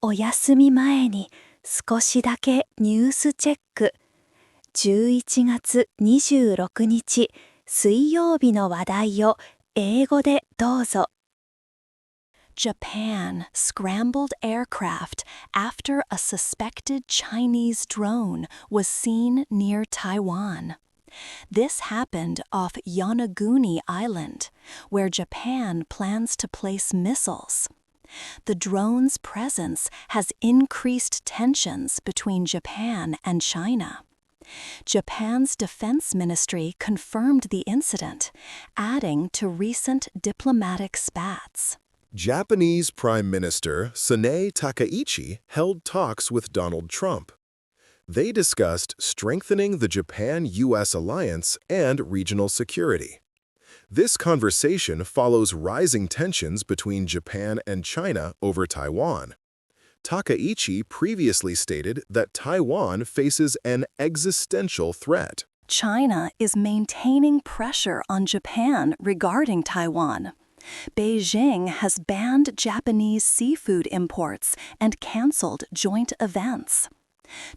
お休み前に少しだけニュースチェック。11月26日水曜日の話題を英語でどうぞ。Japan scrambled aircraft after a suspected Chinese drone was seen near Taiwan. This happened off Yonaguni Island, where Japan plans to place missiles. The drone's presence has increased tensions between Japan and China. Japan's defense ministry confirmed the incident, adding to recent diplomatic spats. Japanese Prime Minister Sanae Takaichi held talks with Donald Trump. They discussed strengthening the Japan-U.S. alliance and regional security. This conversation follows rising tensions between Japan and China over Taiwan. Takaichi previously stated that Taiwan faces an existential threat. China is maintaining pressure on Japan regarding Taiwan. Beijing has banned Japanese seafood imports and canceled joint events.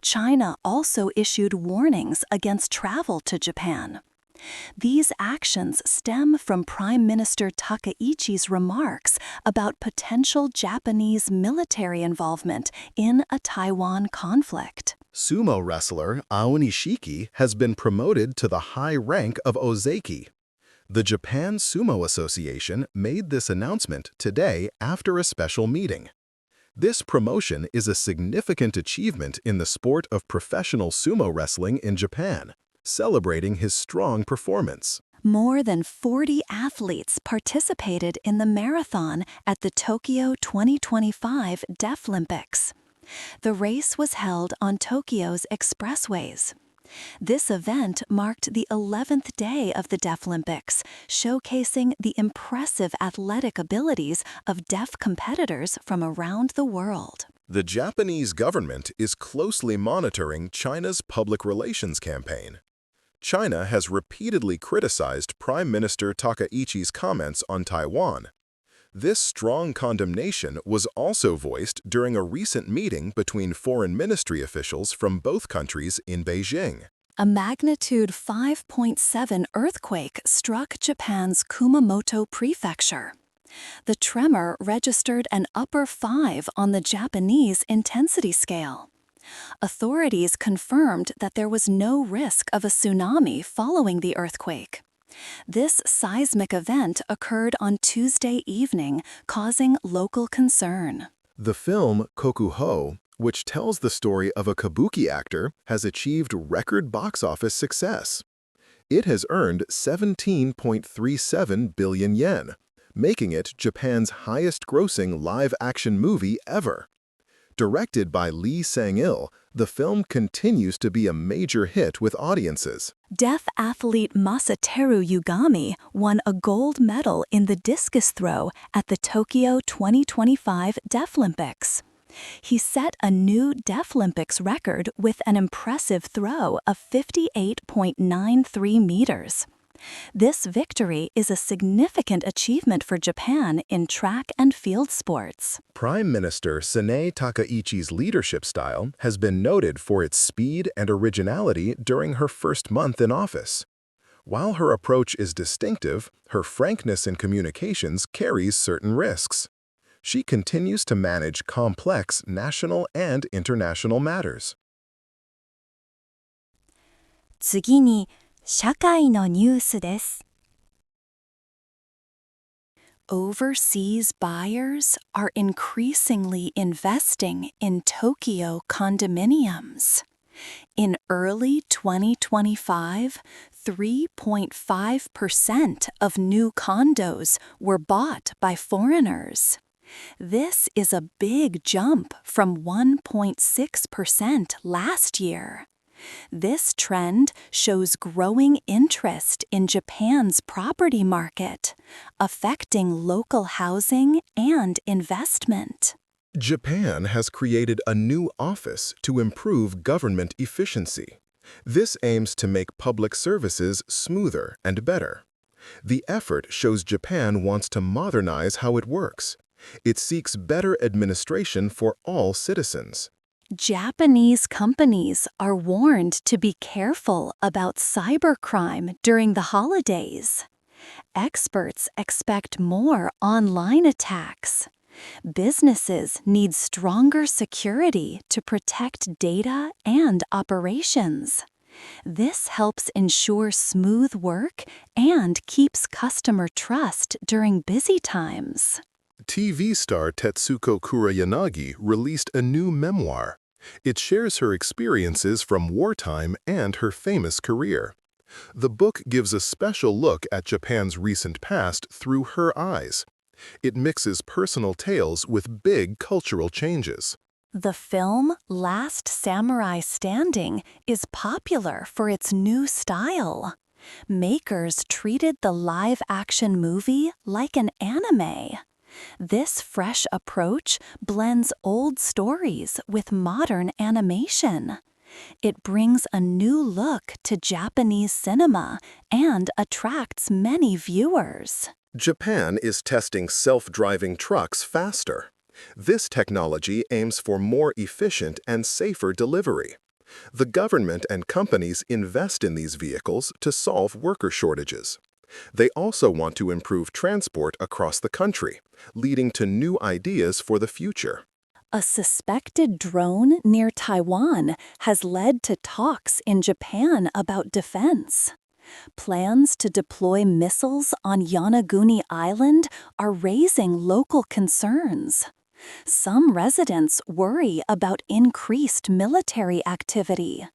China also issued warnings against travel to Japan. These actions stem from Prime Minister Takaichi's remarks about potential Japanese military involvement in a Taiwan conflict. Sumo wrestler Ao Nishiki has been promoted to the high rank of Ozeki. The Japan Sumo Association made this announcement today after a special meeting. This promotion is a significant achievement in the sport of professional sumo wrestling in Japan, celebrating his strong performance. More than 40 athletes participated in the marathon at the Tokyo 2025 Deaflympics. The race was held on Tokyo's expressways. This event marked the 11th day of the Deaflympics, showcasing the impressive athletic abilities of deaf competitors from around the world. The Japanese government is closely monitoring China's public relations campaign. China has repeatedly criticized Prime Minister Takaichi's comments on Taiwan. This strong condemnation was also voiced during a recent meeting between foreign ministry officials from both countries in Beijing. A magnitude 5.7 earthquake struck Japan's Kumamoto prefecture. The tremor registered an upper 5 on the Japanese intensity scale. Authorities confirmed that there was no risk of a tsunami following the earthquake. This seismic event occurred on Tuesday evening, causing local concern. The film Kokuho, which tells the story of a kabuki actor, has achieved record box office success. It has earned 17.37 billion yen, making it Japan's highest-grossing live-action movie ever. Directed by Lee Sang-il, the film continues to be a major hit with audiences. Deaf athlete Masateru Yugami won a gold medal in the discus throw at the Tokyo 2025 Deaflympics. He set a new Deaflympics record with an impressive throw of 58.93 meters. This victory is a significant achievement for Japan in track and field sports. Prime Minister Sanae Takaichi's leadership style has been noted for its speed and originality during her first month in office. While her approach is distinctive, her frankness in communications carries certain risks. She continues to manage complex national and international matters. 次に社会のニュースです。Overseas buyers are increasingly investing in Tokyo condominiums. In early 2025, 3.5% of new condos were bought by foreigners. This is a big jump from 1.6% last year. This trend shows growing interest in Japan's property market, affecting local housing and investment. Japan has created a new office to improve government efficiency. This aims to make public services smoother and better. The effort shows Japan wants to modernize how it works, It seeks better administration for all citizens. Japanese companies are warned to be careful about cybercrime during the holidays. Experts expect more online attacks. Businesses need stronger security to protect data and operations. This helps ensure smooth work and keeps customer trust during busy times. TV star Tetsuko Kuroyanagi released a new memoir. It shares her experiences from wartime and her famous career. The book gives a special look at Japan's recent past through her eyes. It mixes personal tales with big cultural changes. The film Last Samurai Standing is popular for its new style. Makers treated the live-action movie like an anime. This fresh approach blends old stories with modern animation. It brings a new look to Japanese cinema and attracts many viewers. Japan is testing self-driving trucks faster. This technology aims for more efficient and safer delivery. The government and companies invest in these vehicles to solve worker shortages. They also want to improve transport across the country, leading to new ideas for the future. A suspected drone near Taiwan has led to talks in Japan about defense. Plans to deploy missiles on Yonaguni Island are raising local concerns. Some residents worry about increased military activity.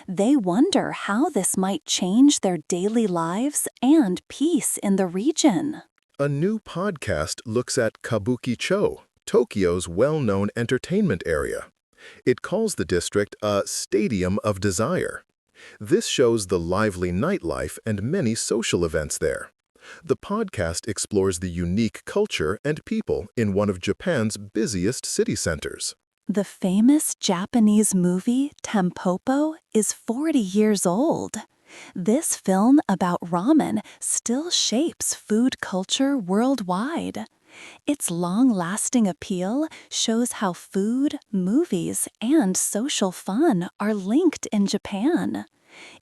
They wonder how this might change their daily lives and peace in the region. A new podcast looks at Kabukicho, Tokyo's well-known entertainment area. It calls the district a stadium of desire. This shows the lively nightlife and many social events there. The podcast explores the unique culture and people in one of Japan's busiest city centers. The famous Japanese movie Tempopo is 40 years old. This film about ramen still shapes food culture worldwide. Its long-lasting appeal shows how food, movies, and social fun are linked in Japan.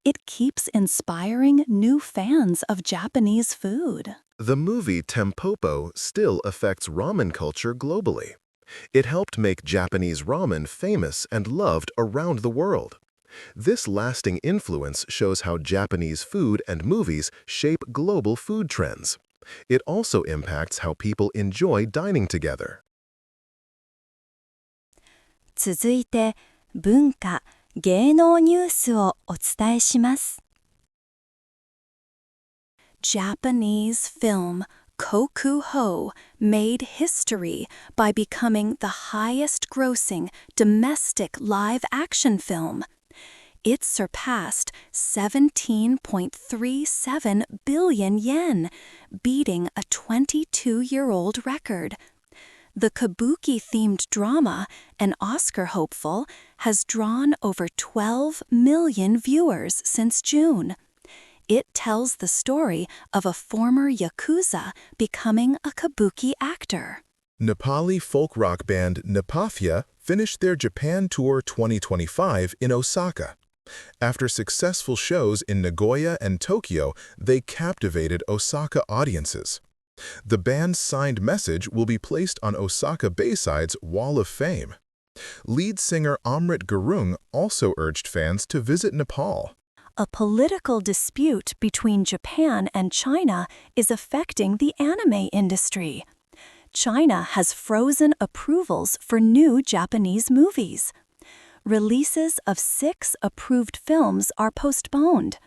It keeps inspiring new fans of Japanese food. The movie Tempopo still affects ramen culture globally. It helped make Japanese ramen famous and loved around the world. This lasting influence shows how Japanese food and movies shape global food trends. It also impacts how people enjoy dining together. 続いて、文化・芸能ニュースをお伝えします。Japanese film Kokuho made history by becoming the highest-grossing domestic live-action film. It surpassed 17.37 billion yen, beating a 22-year-old record. The Kabuki-themed drama, an Oscar hopeful, has drawn over 12 million viewers since June. It tells the story of a former Yakuza becoming a Kabuki actor. Nepali folk rock band Nepafia finished their Japan Tour 2025 in Osaka. After successful shows in Nagoya and Tokyo, they captivated Osaka audiences. The band's signed message will be placed on Osaka Bayside's Wall of Fame. Lead singer Amrit Gurung also urged fans to visit Nepal. A political dispute between Japan and China is affecting the anime industry. China has frozen approvals for new Japanese movies. Releases of 6 approved films are postponed.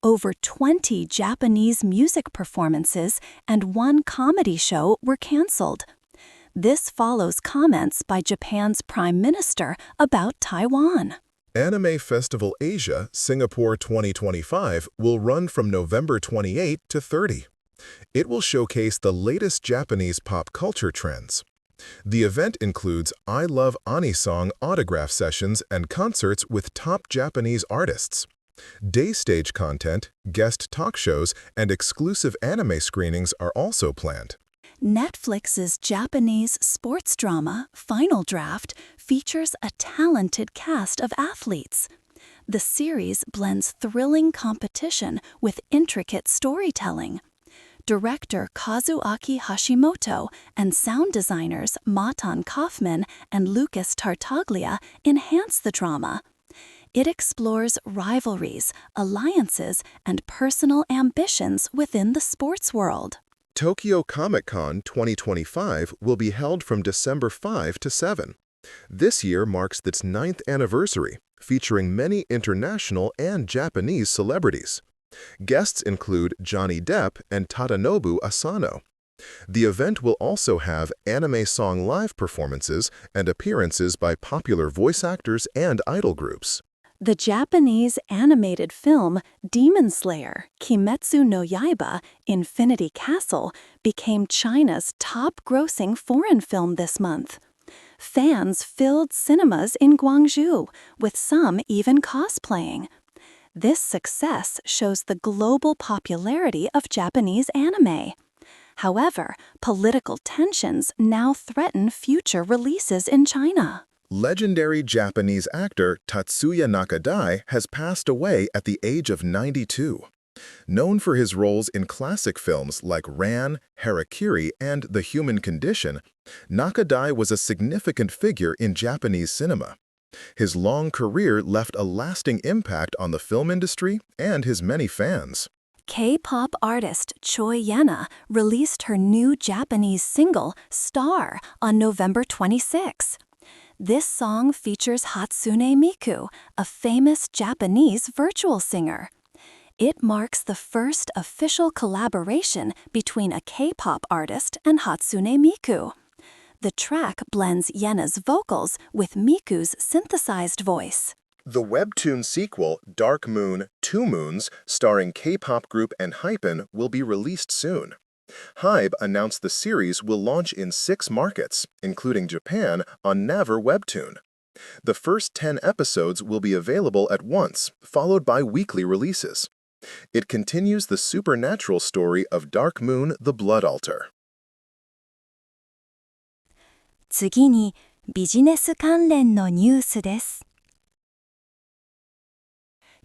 Over 20 Japanese music performances and 1 comedy show were canceled. This follows comments by Japan's Prime Minister about Taiwan. Anime Festival Asia Singapore 2025 will run from November 28 to 30. It will showcase the latest Japanese pop culture trends. The event includes I Love Ani song autograph sessions and concerts with top Japanese artists. Day stage content, guest talk shows, and exclusive anime screenings are also planned. Netflix's Japanese sports drama, Final Draft, features a talented cast of athletes. The series blends thrilling competition with intricate storytelling. Director Kazuaki Hashimoto and sound designers Matan Kaufman and Lucas Tartaglia enhance the drama. It explores rivalries, alliances, and personal ambitions within the sports world. Tokyo Comic-Con 2025 will be held from December 5 to 7. This year marks its 9th anniversary, featuring many international and Japanese celebrities. Guests include Johnny Depp and Tadanobu Asano. The event will also have anime song live performances and appearances by popular voice actors and idol groups. The Japanese animated film Demon Slayer, Kimetsu no Yaiba, Infinity Castle became China's top-grossing foreign film this month. Fans filled cinemas in Guangzhou, with some even cosplaying. This success shows the global popularity of Japanese anime. However, political tensions now threaten future releases in China. Legendary Japanese actor Tatsuya Nakadai has passed away at the age of 92. Known for his roles in classic films like Ran, Harakiri, and The Human Condition, Nakadai was a significant figure in Japanese cinema. His long career left a lasting impact on the film industry and his many fans. K-pop artist Choi Yena released her new Japanese single, Star, on November 26. This song features Hatsune Miku, a famous Japanese virtual singer. It marks the first official collaboration between a K-pop artist and Hatsune Miku. The track blends Yena's vocals with Miku's synthesized voice. The webtoon sequel, Dark Moon, Two Moons, starring K-pop group ENHYPEN, will be released soon. HYBE announced the series will launch in 6 markets, including Japan, on Naver Webtoon. The first 10 episodes will be available at once, followed by weekly releases. It continues the supernatural story of Dark Moon, the Blood Altar. 次にビジネス関連のニュースです。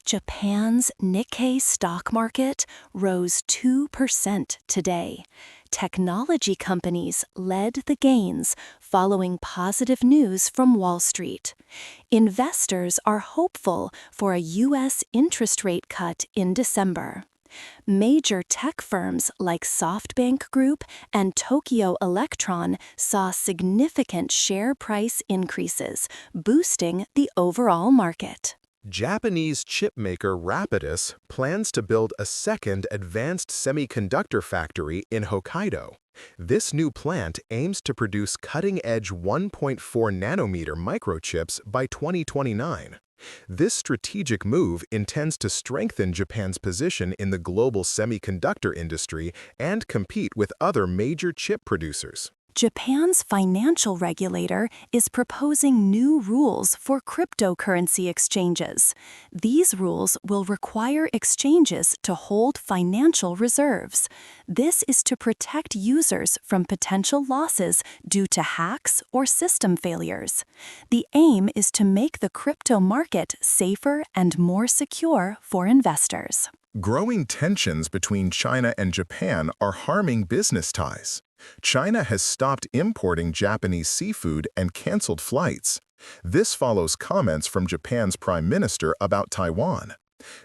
Japan's Nikkei stock market rose 2% today. Technology companies led the gains following positive news from Wall Street. Investors are hopeful for a U.S. interest rate cut in December. Major tech firms like SoftBank Group and Tokyo Electron saw significant share price increases, boosting the overall market. Japanese chipmaker Rapidus plans to build a second advanced semiconductor factory in Hokkaido. This new plant aims to produce cutting-edge 1.4 nanometer microchips by 2029. This strategic move intends to strengthen Japan's position in the global semiconductor industry and compete with other major chip producers. Japan's financial regulator is proposing new rules for cryptocurrency exchanges. These rules will require exchanges to hold financial reserves. This is to protect users from potential losses due to hacks or system failures. The aim is to make the crypto market safer and more secure for investors. Growing tensions between China and Japan are harming business ties. China has stopped importing Japanese seafood and canceled flights. This follows comments from Japan's Prime Minister about Taiwan.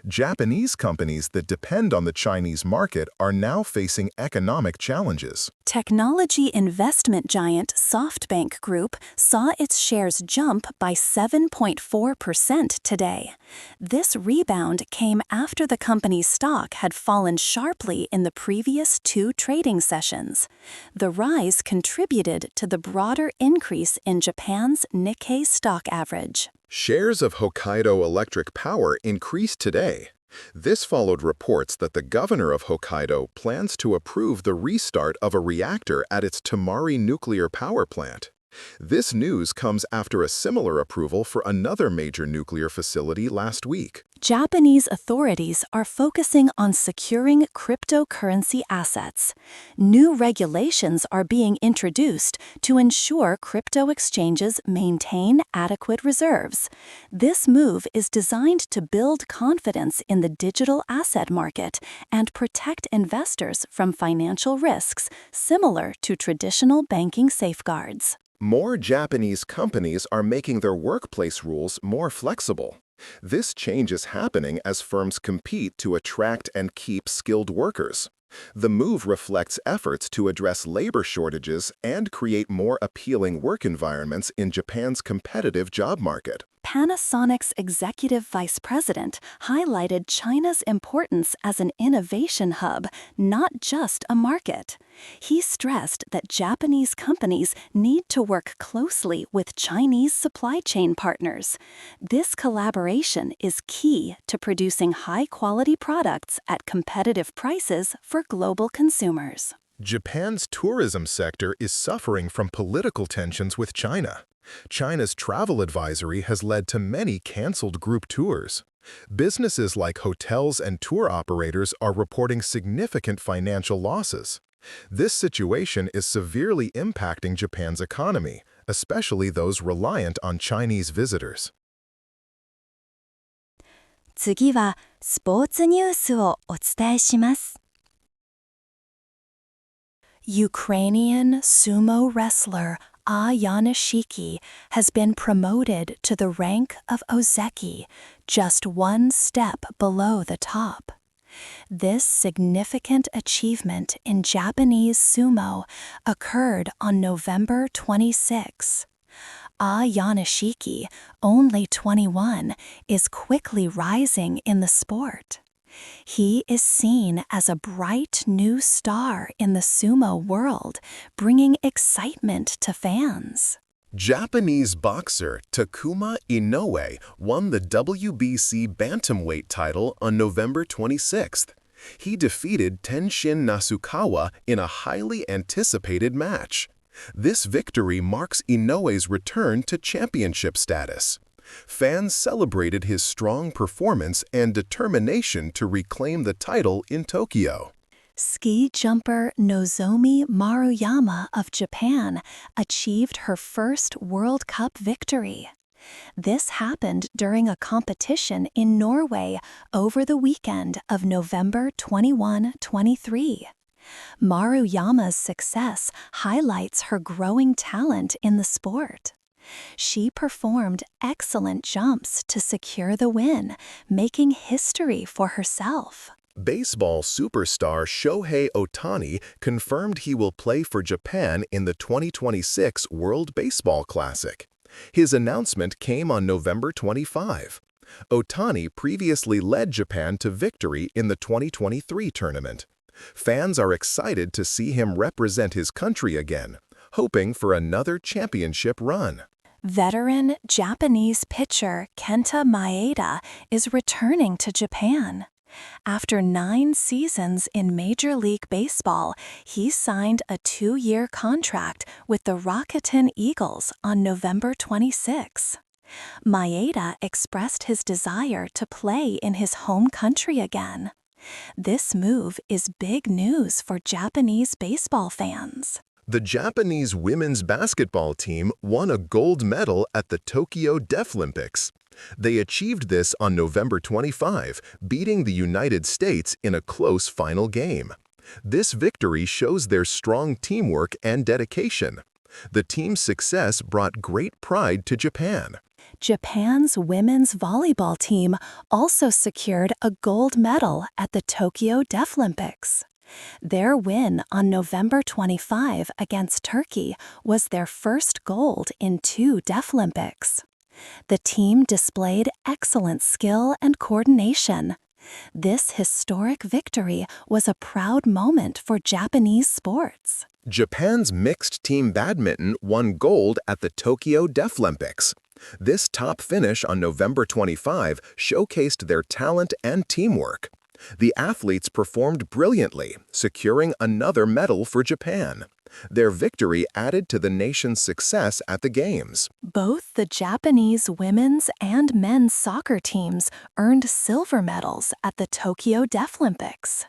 Japanese companies that depend on the Chinese market are now facing economic challenges. Technology investment giant SoftBank Group saw its shares jump by 7.4% today. This rebound came after the company's stock had fallen sharply in the previous 2 trading sessions. The rise contributed to the broader increase in Japan's Nikkei stock average. Shares of Hokkaido Electric Power increased today. This followed reports that the governor of Hokkaido plans to approve the restart of a reactor at its Tomari nuclear power plant. This news comes after a similar approval for another major nuclear facility last week. Japanese authorities are focusing on securing cryptocurrency assets. New regulations are being introduced to ensure crypto exchanges maintain adequate reserves. This move is designed to build confidence in the digital asset market and protect investors from financial risks similar to traditional banking safeguards. More Japanese companies are making their workplace rules more flexible. This change is happening as firms compete to attract and keep skilled workers. The move reflects efforts to address labor shortages and create more appealing work environments in Japan's competitive job market. Panasonic's executive vice president highlighted China's importance as an innovation hub, not just a market. He stressed that Japanese companies need to work closely with Chinese supply chain partners. This collaboration is key to producing high-quality products at competitive prices for global consumers. Japan's tourism sector is suffering from political tensions with China. China's travel advisory has led to many canceled group tours. Businesses like hotels and tour operators are reporting significant financial losses. This situation is severely impacting Japan's economy, especially those reliant on Chinese visitors. 次はスポーツニュースをお伝えします。Ukrainian sumo wrestler Yanashiki has been promoted to the rank of Ozeki, just one step below the top. This significant achievement in Japanese sumo occurred on November 26. Yanashiki, only 21, is quickly rising in the sport. He is seen as a bright new star in the sumo world, bringing excitement to fans. Japanese boxer Takuma Inoue won the WBC bantamweight title on November 26th. He defeated Tenshin Nasukawa in a highly anticipated match. This victory marks Inoue's return to championship status. Fans celebrated his strong performance and determination to reclaim the title in Tokyo. Ski jumper Nozomi Maruyama of Japan achieved her first World Cup victory. This happened during a competition in Norway over the weekend of November 21-23. Maruyama's success highlights her growing talent in the sport. She performed excellent jumps to secure the win, making history for herself. Baseball superstar Shohei Ohtani confirmed he will play for Japan in the 2026 World Baseball Classic. His announcement came on November 25. Ohtani previously led Japan to victory in the 2023 tournament. Fans are excited to see him represent his country again, hoping for another championship run. Veteran Japanese pitcher Kenta Maeda is returning to Japan. After 9 seasons in Major League Baseball, he signed a 2-year contract with the Rakuten Eagles on November 26. Maeda expressed his desire to play in his home country again. This move is big news for Japanese baseball fans. The Japanese women's basketball team won a gold medal at the Tokyo Deaflympics. They achieved this on November 25, beating the United States in a close final game. This victory shows their strong teamwork and dedication. The team's success brought great pride to Japan. Japan's women's volleyball team also secured a gold medal at the Tokyo Deaflympics. Their win on November 25 against Turkey was their first gold in 2 Deaflympics. The team displayed excellent skill and coordination. This historic victory was a proud moment for Japanese sports. Japan's mixed team badminton won gold at the Tokyo Deaflympics. This top finish on November 25 showcased their talent and teamwork. The athletes performed brilliantly, securing another medal for Japan. Their victory added to the nation's success at the Games. Both the Japanese women's and men's soccer teams earned silver medals at the Tokyo Deaflympics.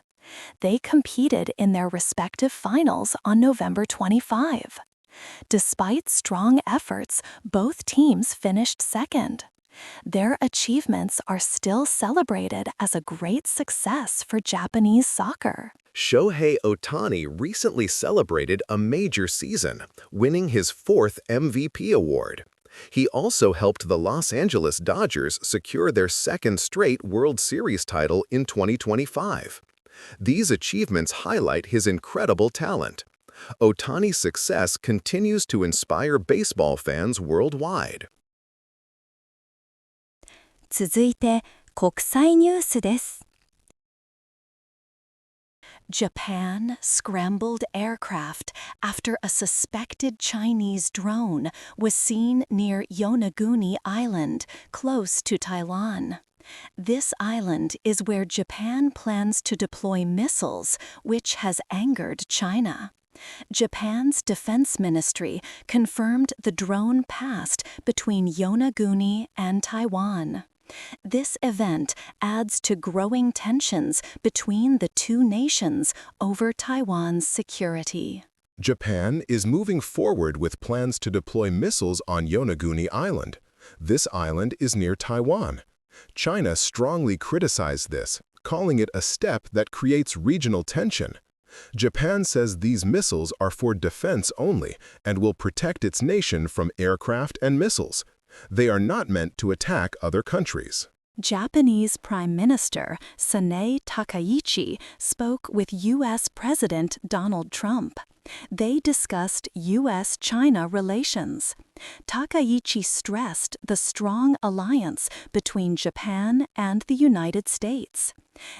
They competed in their respective finals on November 25. Despite strong efforts, both teams finished second. Their achievements are still celebrated as a great success for Japanese soccer. Shohei Ohtani recently celebrated a major season, winning his 4th MVP award. He also helped the Los Angeles Dodgers secure their 2nd straight World Series title in 2025. These achievements highlight his incredible talent. Ohtani's success continues to inspire baseball fans worldwide. 続いて国際ニュースです。Japan scrambled aircraft after a suspected Chinese drone was seen near Yonaguni Island, close to Taiwan. This island is where Japan plans to deploy missiles, which has angered China. Japan's defense ministry confirmed the drone passed between Yonaguni and Taiwan. This event adds to growing tensions between the two nations over Taiwan's security. Japan is moving forward with plans to deploy missiles on Yonaguni Island. This island is near Taiwan. China strongly criticized this, calling it a step that creates regional tension. Japan says these missiles are for defense only and will protect its nation from aircraft and missiles. They are not meant to attack other countries. Japanese Prime Minister Sanae Takaichi spoke with U.S. President Donald Trump. They discussed U.S.-China relations. Takaichi stressed the strong alliance between Japan and the United States.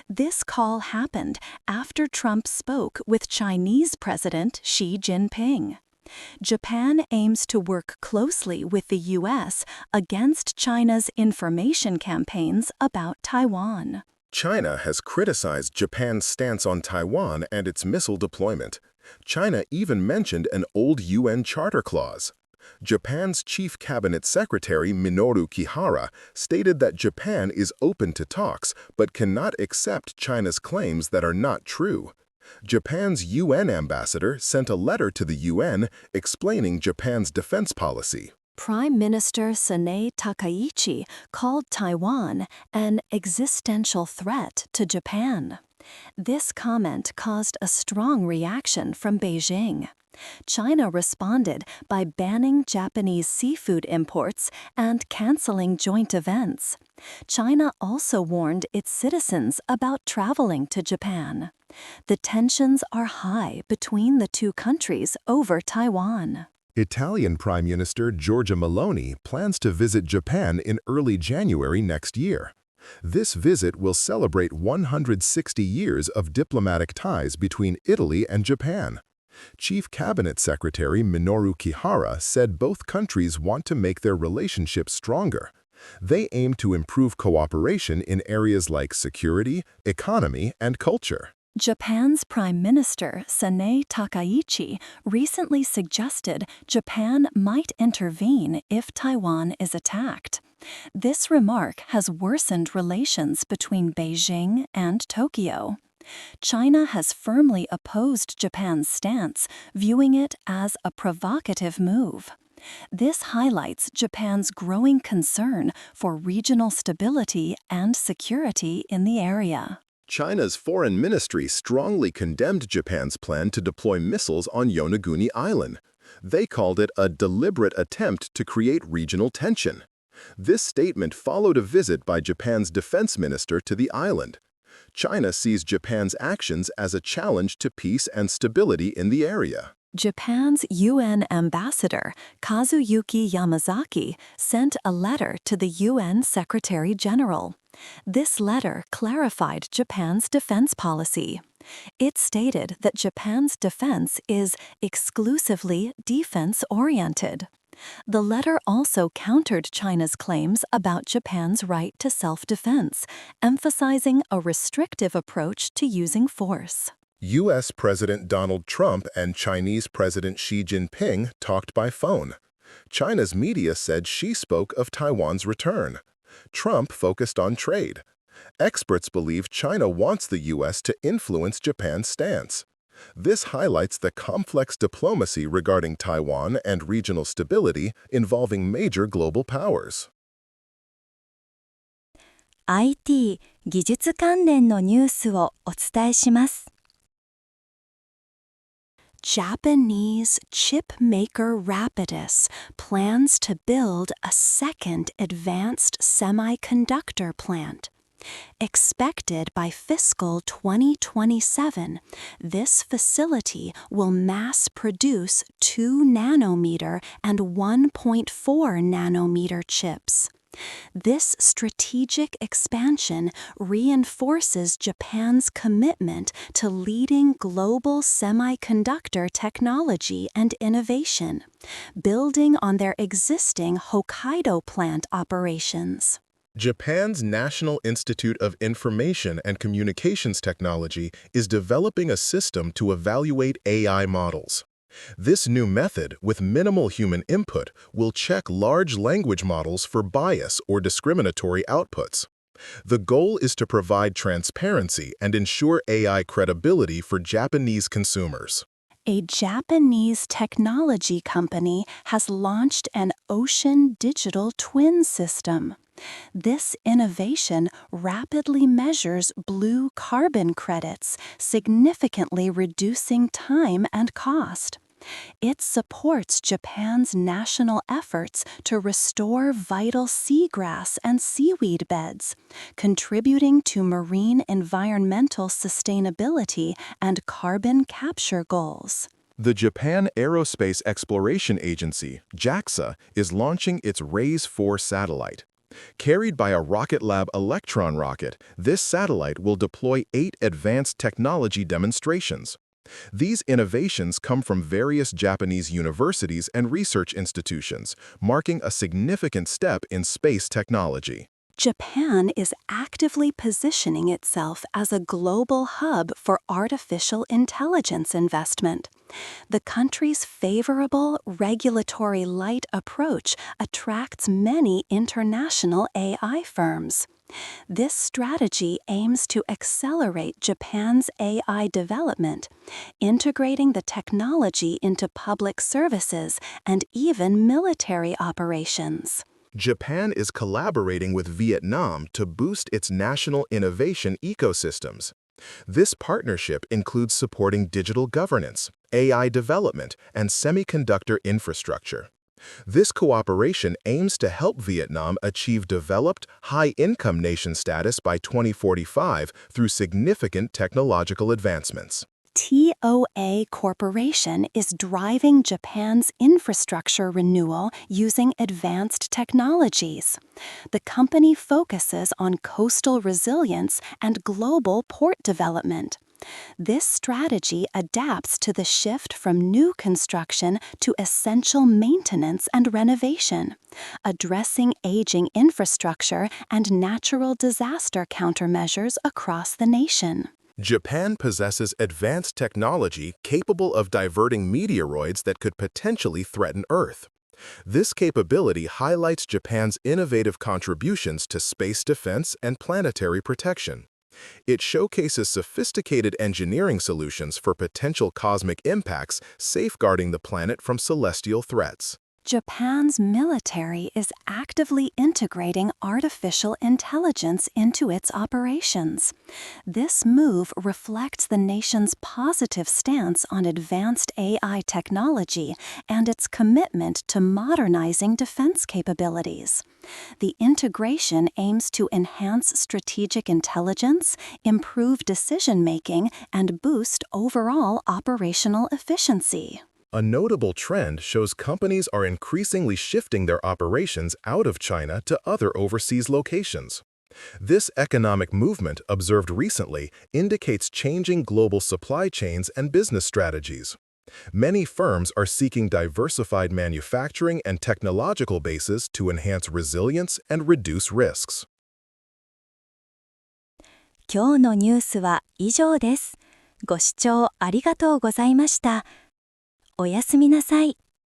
This call happened after Trump spoke with Chinese President Xi Jinping. Japan aims to work closely with the U.S. against China's information campaigns about Taiwan. China has criticized Japan's stance on Taiwan and its missile deployment. China even mentioned an old UN Charter clause. Japan's Chief Cabinet Secretary Minoru Kihara stated that Japan is open to talks but cannot accept China's claims that are not true. Japan's UN ambassador sent a letter to the UN explaining Japan's defense policy. Prime Minister Sanae Takaichi called Taiwan an existential threat to Japan. This comment caused a strong reaction from Beijing. China responded by banning Japanese seafood imports and canceling joint events. China also warned its citizens about traveling to Japan. The tensions are high between the two countries over Taiwan. Italian Prime Minister Giorgia Meloni plans to visit Japan in early January next year. This visit will celebrate 160 years of diplomatic ties between Italy and Japan. Chief Cabinet Secretary Minoru Kihara said both countries want to make their relationship stronger. They aim to improve cooperation in areas like security, economy, and culture. Japan's Prime Minister Sanae Takaichi recently suggested Japan might intervene if Taiwan is attacked. This remark has worsened relations between Beijing and Tokyo. China has firmly opposed Japan's stance, viewing it as a provocative move. This highlights Japan's growing concern for regional stability and security in the area. China's foreign ministry strongly condemned Japan's plan to deploy missiles on Yonaguni Island. They called it a deliberate attempt to create regional tension. This statement followed a visit by Japan's defense minister to the island. China sees Japan's actions as a challenge to peace and stability in the area. Japan's UN ambassador, Kazuyuki Yamazaki, sent a letter to the UN Secretary General. This letter clarified Japan's defense policy. It stated that Japan's defense is exclusively defense-oriented. The letter also countered China's claims about Japan's right to self-defense, emphasizing a restrictive approach to using force. U.S. President Donald Trump and Chinese President Xi Jinping talked by phone. China's media said Xi spoke of Taiwan's return. Trump focused on trade. Experts believe China wants the U.S. to influence Japan's stance. This highlights the complex diplomacy regarding Taiwan and regional stability involving major global powers. IT 技術関連のニュースをお伝えします。Japanese chip maker Rapidus plans to build a second advanced semiconductor plant. Expected by fiscal 2027, this facility will mass produce 2 nanometer and 1.4 nanometer chips. This strategic expansion reinforces Japan's commitment to leading global semiconductor technology and innovation, building on their existing Hokkaido plant operations. Japan's National Institute of Information and Communications Technology is developing a system to evaluate AI models. This new method, with minimal human input, will check large language models for bias or discriminatory outputs. The goal is to provide transparency and ensure AI credibility for Japanese consumers. A Japanese technology company has launched an ocean digital twin system. This innovation rapidly measures blue carbon credits, significantly reducing time and cost. It supports Japan's national efforts to restore vital seagrass and seaweed beds, contributing to marine environmental sustainability and carbon capture goals. The Japan Aerospace Exploration Agency, JAXA, is launching its RAISE-4 satellite. Carried by a Rocket Lab Electron rocket, this satellite will deploy 8 advanced technology demonstrations. These innovations come from various Japanese universities and research institutions, marking a significant step in space technology. Japan is actively positioning itself as a global hub for artificial intelligence investment. The country's favorable regulatory light approach attracts many international AI firms. This strategy aims to accelerate Japan's AI development, integrating the technology into public services and even military operations. Japan is collaborating with Vietnam to boost its national innovation ecosystems. This partnership includes supporting digital governance, AI development, and semiconductor infrastructure. This cooperation aims to help Vietnam achieve developed, high-income nation status by 2045 through significant technological advancements. TOA Corporation is driving Japan's infrastructure renewal using advanced technologies. The company focuses on coastal resilience and global port development. This strategy adapts to the shift from new construction to essential maintenance and renovation, addressing aging infrastructure and natural disaster countermeasures across the nation. Japan possesses advanced technology capable of diverting meteoroids that could potentially threaten Earth. This capability highlights Japan's innovative contributions to space defense and planetary protection. It showcases sophisticated engineering solutions for potential cosmic impacts, safeguarding the planet from celestial threats. Japan's military is actively integrating artificial intelligence into its operations. This move reflects the nation's positive stance on advanced AI technology and its commitment to modernizing defense capabilities. The integration aims to enhance strategic intelligence, improve decision-making, and boost overall operational efficiency. A notable trend shows companies are increasingly shifting their operations out of China to other overseas locations. This economic movement, observed recently, indicates changing global supply chains and business strategies. Many firms are seeking diversified manufacturing and technological bases to enhance resilience and reduce risks. 今日のニュースは以上です。ご視聴ありがとうございました。おやすみなさい。